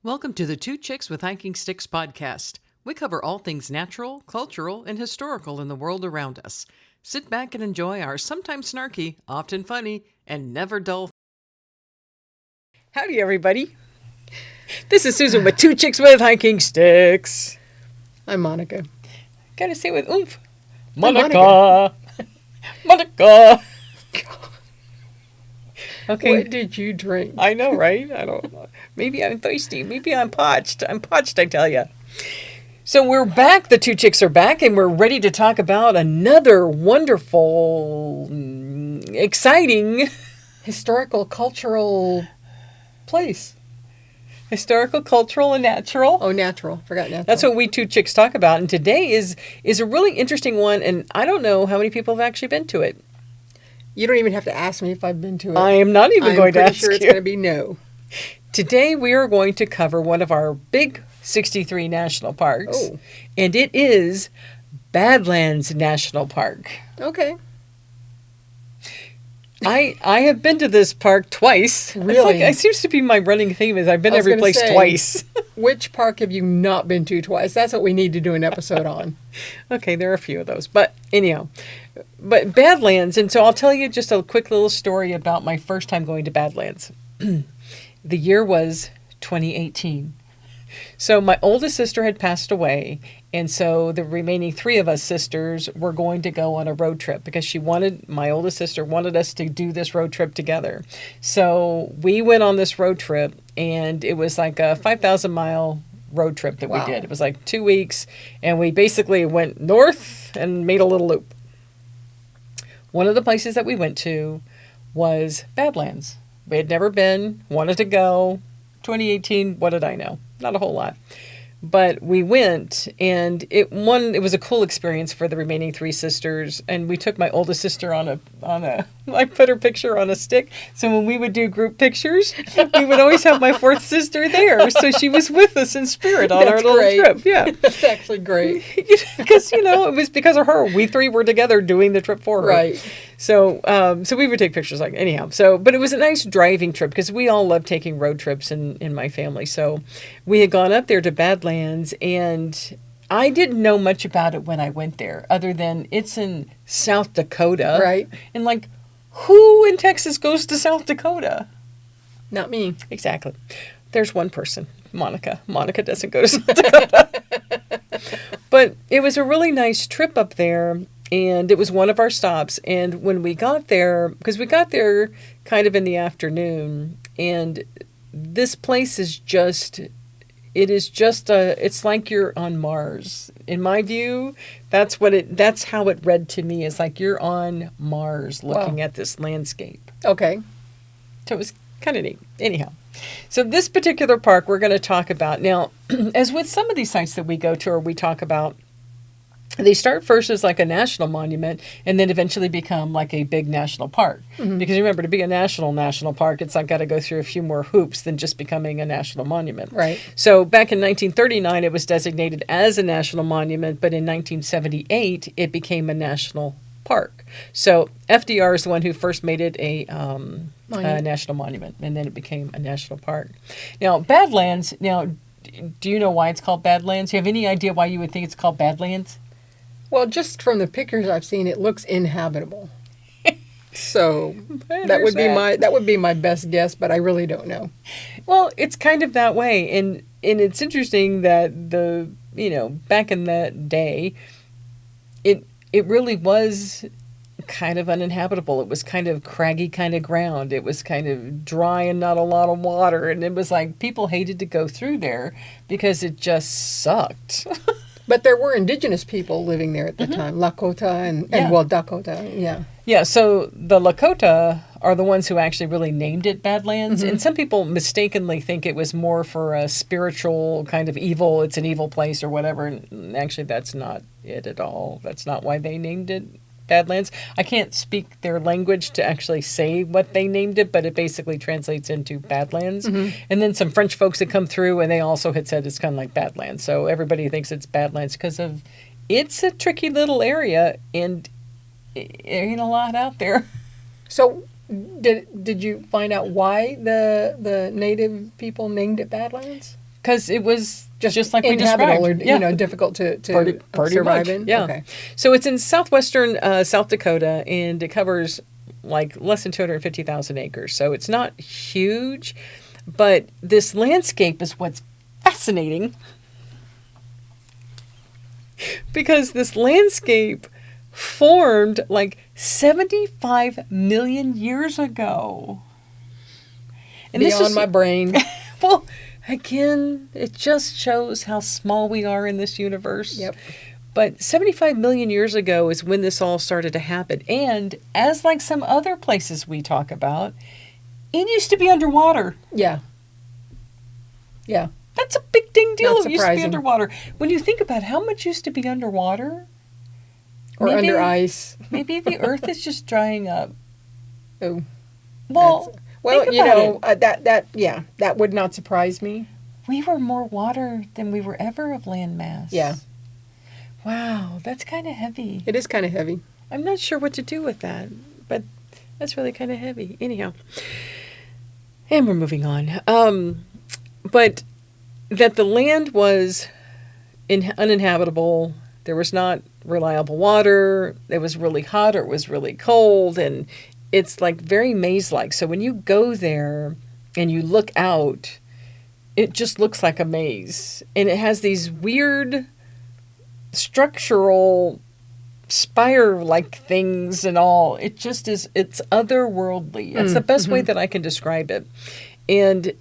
Welcome to the Two Chicks with Hiking Sticks podcast. We cover all things natural, cultural, and historical in the world around us. Sit back and enjoy our sometimes snarky, often funny, and never dull. Howdy, everybody. This is Susan with Two Chicks with Hiking Sticks. I'm Monica. Gotta say it with oomph. Monica. Monica. Okay. What did you drink? I know, right? I don't know. Maybe I'm thirsty. Maybe I'm parched. I'm parched, I tell you. So we're back. The two chicks are back, and we're ready to talk about another wonderful, exciting Historical, cultural place. historical, cultural, and natural. Oh, natural. Forgot natural. That's what we two chicks talk about. And today is a really interesting one, and I don't know how many people have actually been to it. You don't even have to ask me if I've been to it. I am not even going to ask you. I'm pretty sure it's going to be no. Today we are going to cover one of our big 63 national parks. Oh. And it is Badlands National Park. Okay. I have been to this park twice. Really? It seems to be my running theme is I've been I was every gonna place say, twice. Which park have you not been to twice? That's what we need to do an episode on. Okay, there are a few of those. But anyhow, but Badlands, and so I'll tell you just a quick little story about my first time going to Badlands. The year was 2018. So my oldest sister had passed away, and so the remaining three of us sisters were going to go on a road trip because my oldest sister wanted us to do this road trip together. So we went on this road trip, and it was like a 5,000-mile road trip that we did. It was like 2 weeks, and we basically went north and made a little loop. One of the places that we went to was Badlands. We had never been, wanted to go. 2018, what did I know? Not a whole lot. But we went, and it was a cool experience for the remaining three sisters. And we took my oldest sister I put her picture on a stick. So when we would do group pictures, we would always have my fourth sister there. So she was with us in spirit on our little trip. Yeah. That's actually great. Because, it was because of her. We three were together doing the trip for her. Right. So we would take pictures anyhow. But it was a nice driving trip because we all love taking road trips in my family. So we had gone up there to Badlands, and I didn't know much about it when I went there, other than it's in South Dakota. Right. And who in Texas goes to South Dakota? Not me. Exactly. There's one person, Monica. Monica doesn't go to South Dakota. But it was a really nice trip up there. And it was one of our stops. And when we got there, because we got there kind of in the afternoon, and this place is it's like you're on Mars. In my view, that's how it read to me. It's like you're on Mars looking at this landscape. Okay. So it was kind of neat. Anyhow, so this particular park we're going to talk about. Now, as with some of these sites that we go to or we talk about, they start first as like a national monument and then eventually become like a big national park. Mm-hmm. Because remember, to be a national park, it's got to go through a few more hoops than just becoming a national monument. Right. So back in 1939, it was designated as a national monument, but in 1978, it became a national park. So FDR is the one who first made it a national monument, and then it became a national park. Now, Badlands, do you know why it's called Badlands? Do you have any idea why you would think it's called Badlands? Well, just from the pictures I've seen, it looks inhabitable. So that would be my best guess, but I really don't know. Well, it's kind of that way, and it's interesting that back in that day, it really was kind of uninhabitable. It was kind of craggy kind of ground. It was kind of dry and not a lot of water, and it was like people hated to go through there because it just sucked. But there were indigenous people living there at the time, Lakota and Dakota, yeah. Yeah, so the Lakota are the ones who actually really named it Badlands. Mm-hmm. And some people mistakenly think it was more for a spiritual kind of evil, it's an evil place or whatever. And actually, that's not it at all. That's not why they named it Badlands. I can't speak their language to actually say what they named it, but it basically translates into Badlands. Mm-hmm. And then some French folks had come through, and they also had said it's kind of like Badlands. So everybody thinks it's Badlands because it's a tricky little area, and there ain't a lot out there. So did you find out why the native people named it Badlands? because it was just like we described. Inhabitable or difficult to pretty survive much, in? Yeah. Okay. So it's in southwestern South Dakota, and it covers like less than 250,000 acres. So it's not huge, but this landscape is what's fascinating, because this landscape formed like 75 million years ago. And Beyond my brain. Well, again, it just shows how small we are in this universe. Yep. But 75 million years ago is when this all started to happen. And as like some other places we talk about, it used to be underwater. Yeah. Yeah. That's a big ding deal. Not It used to be surprising. underwater. When you think about how much used to be underwater, Or under ice. maybe the earth is just drying up. Oh. Well, think about it. that would not surprise me. We were more water than we were ever of land mass. Yeah. Wow, that's kind of heavy. It is kind of heavy. I'm not sure what to do with that, but that's really kind of heavy. Anyhow, and we're moving on. But that the land was uninhabitable. There was not reliable water. It was really hot or it was really cold, and it's like very maze-like. So when you go there and you look out, it just looks like a maze, and it has these weird structural spire-like things and all. It just is, it's otherworldly. That's the best way that I can describe it. And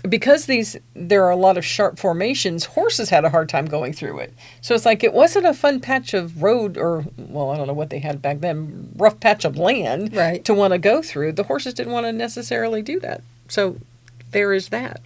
because there are a lot of sharp formations, horses had a hard time going through it. So it's like it wasn't a fun patch of road, or, well, I don't know what they had back then, rough patch of land to want to go through. The horses didn't want to necessarily do that. So there is that.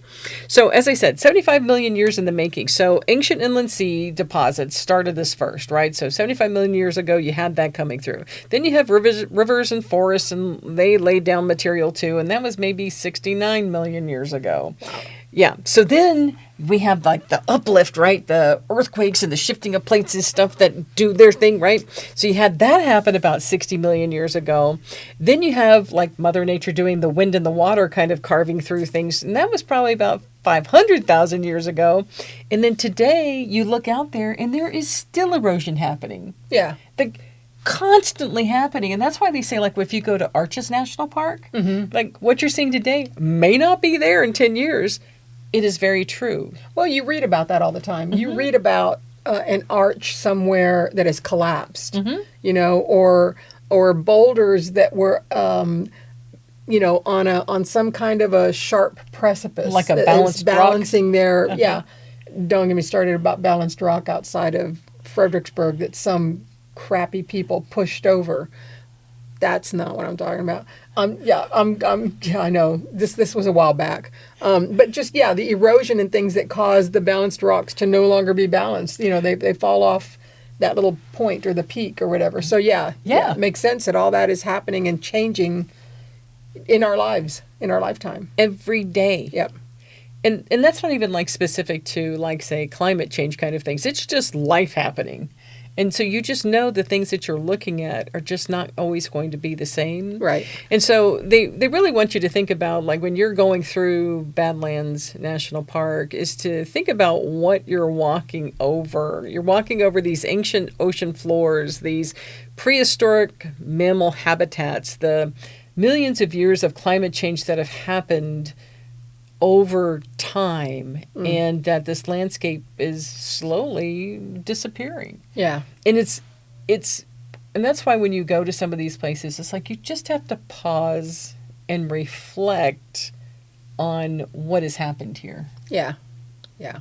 So as I said, 75 million years in the making. So ancient inland sea deposits started this first, right? So 75 million years ago, you had that coming through. Then you have rivers and forests, and they laid down material too. And that was maybe 69 million years ago. Wow. Yeah. So then we have like the uplift, right? The earthquakes and the shifting of plates and stuff that do their thing, right? So you had that happen about 60 million years ago. Then you have like Mother Nature doing the wind and the water kind of carving through things. And that was probably about 500,000 years ago. And then today you look out there and there is still erosion happening. Yeah. Constantly happening. And that's why they say, like, if you go to Arches National Park, like what you're seeing today may not be there in 10 years. It is very true. Well, you read about that all the time. You read about an arch somewhere that has collapsed, or boulders that were, on some kind of a sharp precipice, like a balanced balancing rock. their Don't get me started about balanced rock outside of Fredericksburg that some crappy people pushed over. That's not what I'm talking about. I know this was a while back, but just the erosion and things that cause the balanced rocks to no longer be balanced. They fall off that little point or the peak or whatever. So it makes sense that all that is happening and changing in our lives, in our lifetime, every day. Yep. And that's not even like specific to like say climate change kind of things. It's just life happening. And so you just know the things that you're looking at are just not always going to be the same. Right. And so they really want you to think about, like, when you're going through Badlands National Park, is to think about what you're walking over. You're walking over these ancient ocean floors, these prehistoric mammal habitats, the millions of years of climate change that have happened over time, and that this landscape is slowly disappearing. Yeah. And and that's why when you go to some of these places, it's like you just have to pause and reflect on what has happened here. Yeah. Yeah.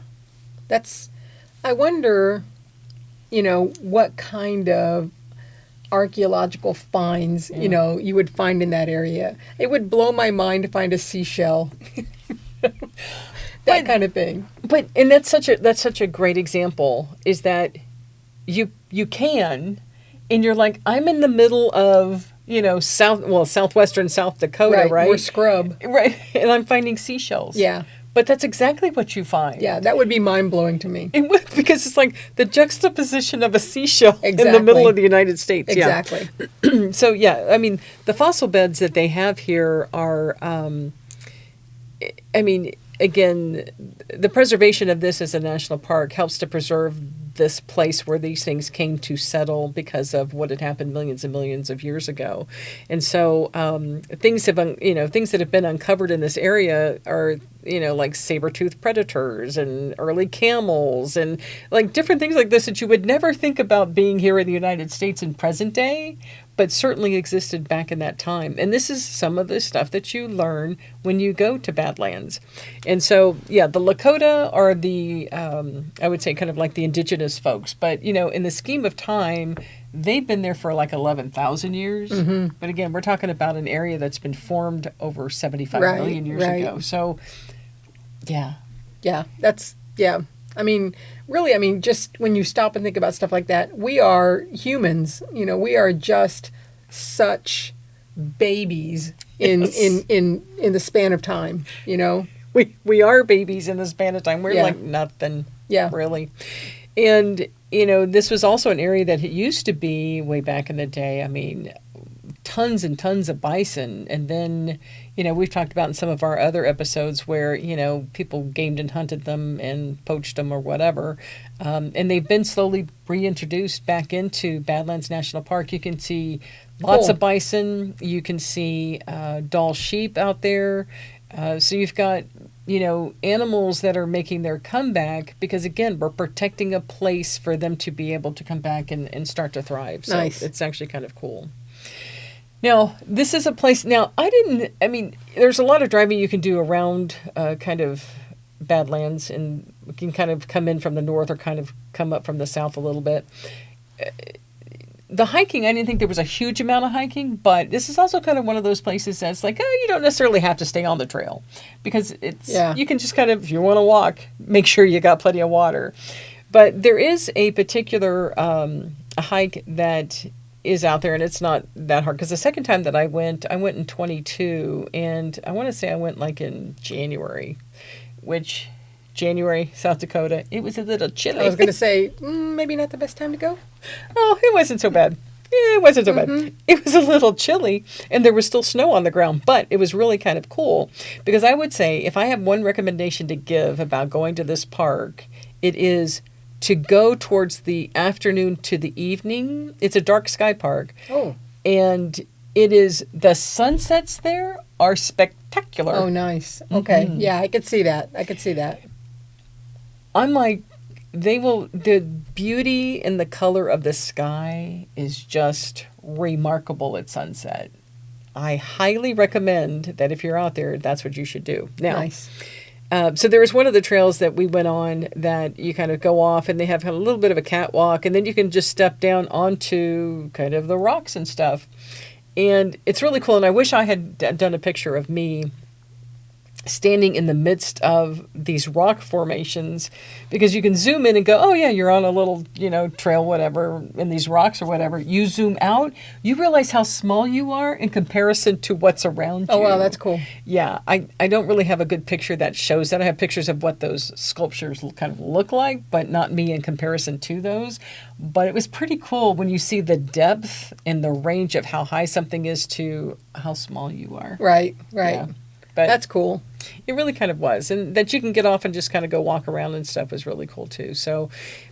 I wonder, what kind of archaeological finds, you would find in that area. It would blow my mind to find a seashell. That kind of thing. But and that's such a great example, is that you can, and you're like, I'm in the middle of southwestern South Dakota, right? Or scrub. Right. And I'm finding seashells. Yeah. But that's exactly what you find. Yeah, that would be mind-blowing to me. It would, because it's like the juxtaposition of a seashell in the middle of the United States. Exactly. Yeah. So, I mean, the fossil beds that they have here are, again, the preservation of this as a national park helps to preserve this place where these things came to settle because of what had happened millions and millions of years ago. And so things that have been uncovered in this area are, like saber-toothed predators and early camels and like different things like this that you would never think about being here in the United States in present day, but certainly existed back in that time. And this is some of the stuff that you learn when you go to Badlands. And so, yeah, the Lakota are the, I would say kind of like the indigenous folks. But, in the scheme of time, they've been there for like 11,000 years. Mm-hmm. But again, we're talking about an area that's been formed over 75 million years ago. So, yeah. Yeah, really, just when you stop and think about stuff like that, we are humans. We are just such babies in the span of time. We are babies in the span of time. We're like nothing. Yeah, really. And this was also an area that it used to be way back in the day. Tons and tons of bison, and then we've talked about in some of our other episodes where people gamed and hunted them and poached them or whatever, and they've been slowly reintroduced back into Badlands National Park. You can see lots of bison. You can see Dall sheep out there. So you've got animals that are making their comeback because, again, we're protecting a place for them to be able to come back and start to thrive. So nice. It's actually kind of cool. Now, this is a place, there's a lot of driving you can do around kind of Badlands, and you can kind of come in from the north or kind of come up from the south a little bit. The hiking, I didn't think there was a huge amount of hiking, but this is also kind of one of those places that's like, you don't necessarily have to stay on the trail because you can just kind of, if you want to walk, make sure you got plenty of water. But there is a particular a hike that is out there, and it's not that hard because the second time that I went in 22, and I want to say I went like in January, South Dakota, it was a little chilly. I was going to say, maybe not the best time to go. Oh, it wasn't so bad. It wasn't so bad. It was a little chilly, and there was still snow on the ground, but it was really kind of cool because I would say if I have one recommendation to give about going to this park, it is to go towards the afternoon to the evening. It's a dark sky park. Oh. And it is, the sunsets there are spectacular. Oh, nice. Okay. Mm-hmm. Yeah, I could see that. I'm like, the beauty and the color of the sky is just remarkable at sunset. I highly recommend that if you're out there, that's what you should do. Now, nice. So there was one of the trails that we went on that you kind of go off and they have a little bit of a catwalk, and then you can just step down onto kind of the rocks and stuff. And it's really cool. And I wish I had done a picture of me standing in the midst of these rock formations, because you can zoom in and go, oh yeah, you're on a little, trail, whatever, in these rocks or whatever. You zoom out, you realize how small you are in comparison to what's around you. Oh, wow, that's cool. Yeah, I don't really have a good picture that shows that. I have pictures of what those sculptures kind of look like, but not me in comparison to those. But it was pretty cool when you see the depth and the range of how high something is to how small you are. Right. Yeah. But that's cool. It really kind of was. And that you can get off and just kind of go walk around and stuff was really cool too. So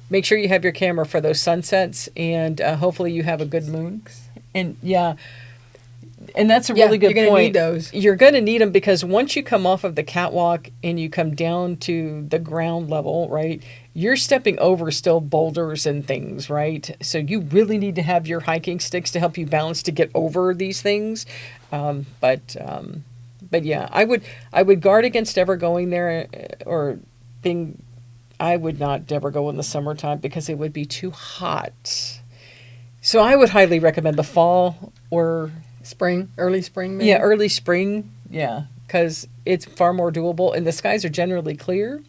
make sure you have your camera for those sunsets, and hopefully you have a good moon. And and that's a really good point. You're going to need those. You're going to need them because once you come off of the catwalk and you come down to the ground level, right, you're stepping over still boulders and things, right? So you really need to have your hiking sticks to help you balance to get over these things. But yeah, I would guard against ever going there I would not ever go in the summertime because it would be too hot. So I would highly recommend the fall or early spring maybe? Yeah, early spring. Yeah, because it's far more doable and the skies are generally clear.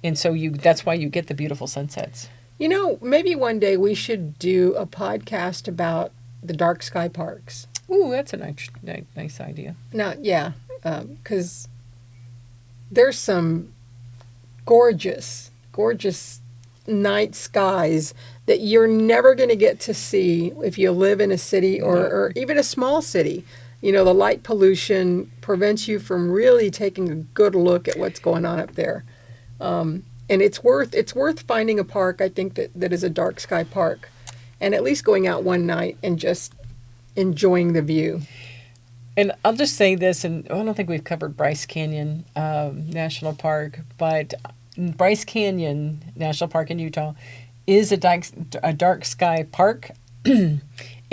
And so that's why you get the beautiful sunsets. Maybe one day we should do a podcast about the dark sky parks. Ooh, that's a nice idea. Because there's some gorgeous night skies that you're never going to get to see if you live in a city or even a small city. the light pollution prevents you from really taking a good look at what's going on up there. And it's worth finding a park, I think, that is a dark sky park, and at least going out one night and just enjoying the view. And I'll just say this, and I don't think we've covered Bryce Canyon National Park, but Bryce Canyon National Park in Utah is a dark sky park.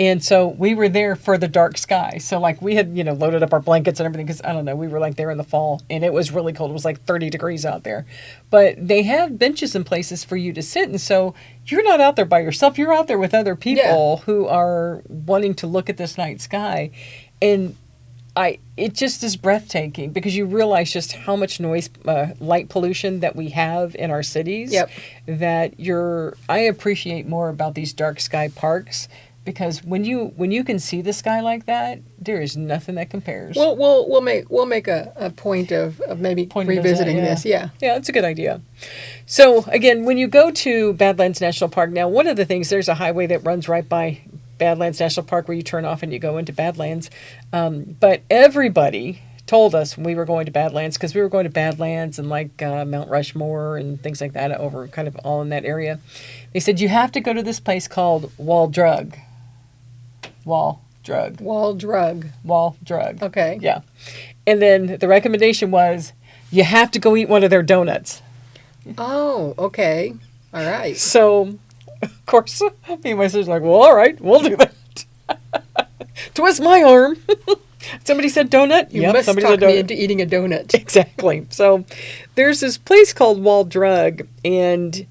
And so we were there for the dark sky. So like we had, loaded up our blankets and everything because, I don't know, we were like there in the fall and it was really cold. It was like 30 degrees out there. But they have benches and places for you to sit. And so you're not out there by yourself. You're out there with other people who are wanting to look at this night sky. And it just is breathtaking because you realize just how much noise, light pollution that we have in our cities. Yep. I appreciate more about these dark sky parks because when you can see the sky like that, there is nothing that compares. Well, we'll make a point of maybe revisiting this. Yeah, it's a good idea. So again, when you go to Badlands National Park, now one of the things, there's a highway that runs right by Badlands National Park where you turn off and you go into Badlands. But everybody told us when we were going to Badlands, because we were going to Badlands and like Mount Rushmore and things like that over kind of all in that area. They said, you have to go to this place called Wall Drug. Okay. Yeah. And then the recommendation was you have to go eat one of their donuts. Oh, okay. All right. So, of course, me and my sister's like, well, all right, we'll do that. Twist my arm. Somebody said donut? You must talk me into eating a donut. Exactly. So there's this place called Wall Drug, and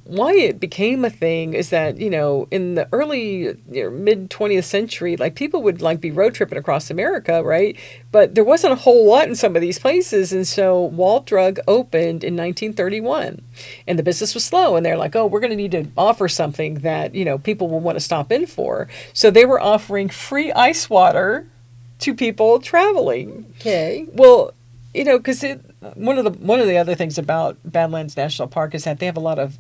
why it became a thing is that, in the early mid 20th century, like people would like be road tripping across America, right? But there wasn't a whole lot in some of these places. And so Wall Drug opened in 1931 and the business was slow. And they're like, oh, we're going to need to offer something that, people will want to stop in for. So they were offering free ice water to people traveling. Okay. Well, because one of the other things about Badlands National Park is that they have a lot of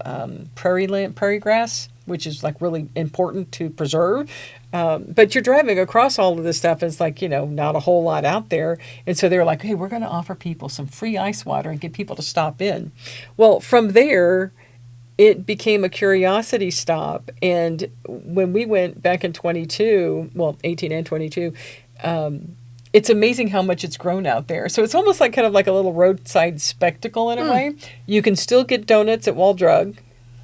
prairie grass, which is like really important to preserve. But you're driving across all of this stuff, and it's like, not a whole lot out there. And so they were like, hey, we're going to offer people some free ice water and get people to stop in. Well, from there, it became a curiosity stop. And when we went back in 18 and 22, it's amazing how much it's grown out there. So it's almost like kind of like a little roadside spectacle in a way. You can still get donuts at Wall Drug.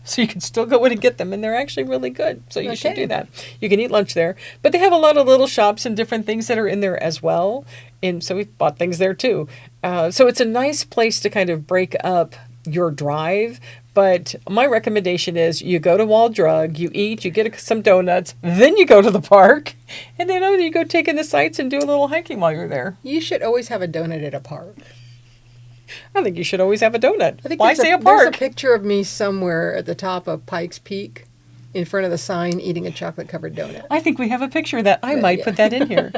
So you can still go in and get them, and they're actually really good. So you should do that. You can eat lunch there. But they have a lot of little shops and different things that are in there as well. And so we bought things there too. So it's a nice place to kind of break up your drive. But my recommendation is you go to Wall Drug, you eat, you get some donuts, then you go to the park, and then you go take in the sights and do a little hiking while you're there. You should always have a donut at a park. I think you should always have a donut. I think Why say a park? There's a picture of me somewhere at the top of Pikes Peak in front of the sign eating a chocolate-covered donut. I think we have a picture of that. I might put that in here.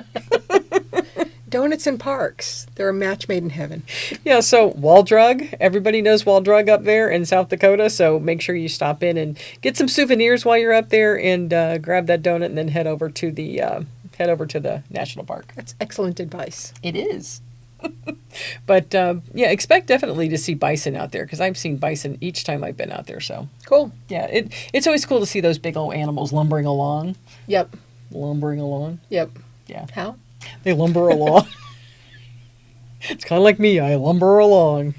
Donuts in parks. They're a match made in heaven. Yeah, so Wall Drug. Everybody knows Wall Drug up there in South Dakota, so make sure you stop in and get some souvenirs while you're up there and grab that donut and then head over to the national park. That's excellent advice. It is. But, expect definitely to see bison out there because I've seen bison each time I've been out there, so. Cool. Yeah, it's always cool to see those big old animals lumbering along. Yep. Lumbering along. Yep. Yeah. How? They lumber along. It's kind of like me. I lumber along.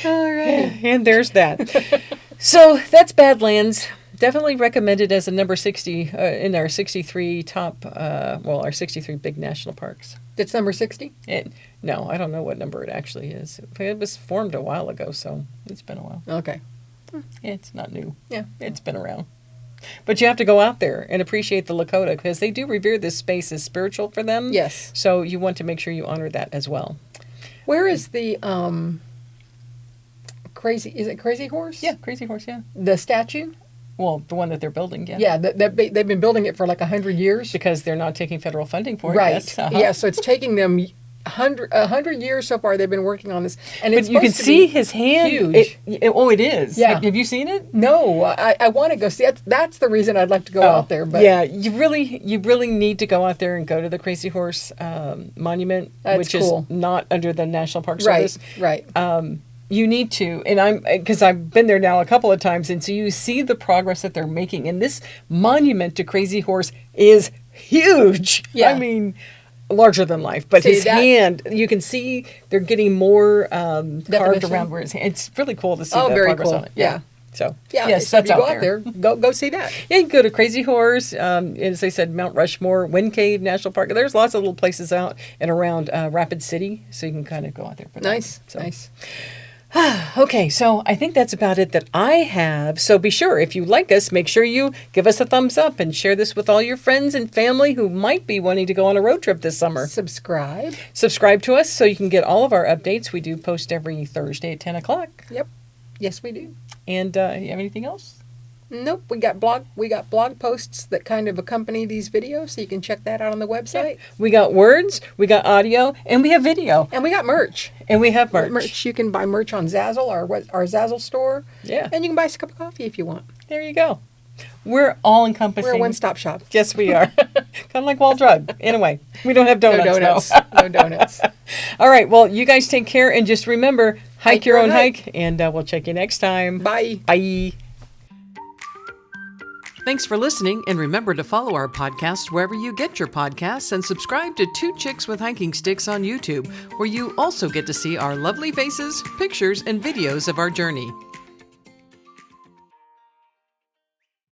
All right. And there's that. So that's Badlands. Definitely recommended as a number 60 in our 63 top, our 63 big national parks. It's number 60? No, I don't know what number it actually is. It was formed a while ago, so it's been a while. Okay. It's not new. Yeah. It's been around. But you have to go out there and appreciate the Lakota because they do revere this space as spiritual for them. Yes. So you want to make sure you honor that as well. Where is the Crazy Horse? Yeah, Crazy Horse, yeah. The statue? Well, the one that they're building, yeah. Yeah, they've been building it for like 100 years. Because they're not taking federal funding for it. Right. Yes. Uh-huh. Yeah, so it's taking them 100 years so far they've been working on this, and But you can see his hand. huge. It is. Yeah. Have you seen it? No, I want to go see it. That's the reason I'd like to go out there. But yeah, you really need to go out there and go to the Crazy Horse Monument, That's which cool. is not under the National Park right, Service. right. You need to, and because I've been there now a couple of times, and so you see the progress that they're making. And this monument to Crazy Horse is huge. Yeah. I mean, larger than life. But See, his hand, you can see they're getting more carved Definition? around where his hand. It's really cool to see Oh, the very progress cool. on it. Yeah. So Yeah, yes, so if that's you go out out there, go see that. Yeah, you can go to Crazy Horse, as I said, Mount Rushmore, Wind Cave National Park. There's lots of little places out and around Rapid City, so you can kind of go out there for that. Nice, So. nice. Okay, so I think that's about it that I have. So be sure, if you like us, make sure you give us a thumbs up and share this with all your friends and family who might be wanting to go on a road trip this summer. Subscribe. Subscribe to us so you can get all of our updates. We do post every Thursday at 10 o'clock. Yep. Yes, we do. And you have anything else? Nope. We got blog posts that kind of accompany these videos, so you can check that out on the website. We got words, we got audio, and we have video. And we got merch. And we have merch. You can buy merch on Zazzle, our Zazzle store. Yeah. And you can buy us a cup of coffee if you want. There you go. We're all encompassing. We're a one-stop shop. Yes, we are. Kind of like Wall Drug. Anyway, we don't have donuts. No donuts. though. No donuts. All right. Well, you guys take care, and just remember, hike your own hike. And we'll check you next time. Bye. Bye. Thanks for listening, and remember to follow our podcast wherever you get your podcasts and subscribe to Two Chicks with Hiking Sticks on YouTube, where you also get to see our lovely faces, pictures, and videos of our journey.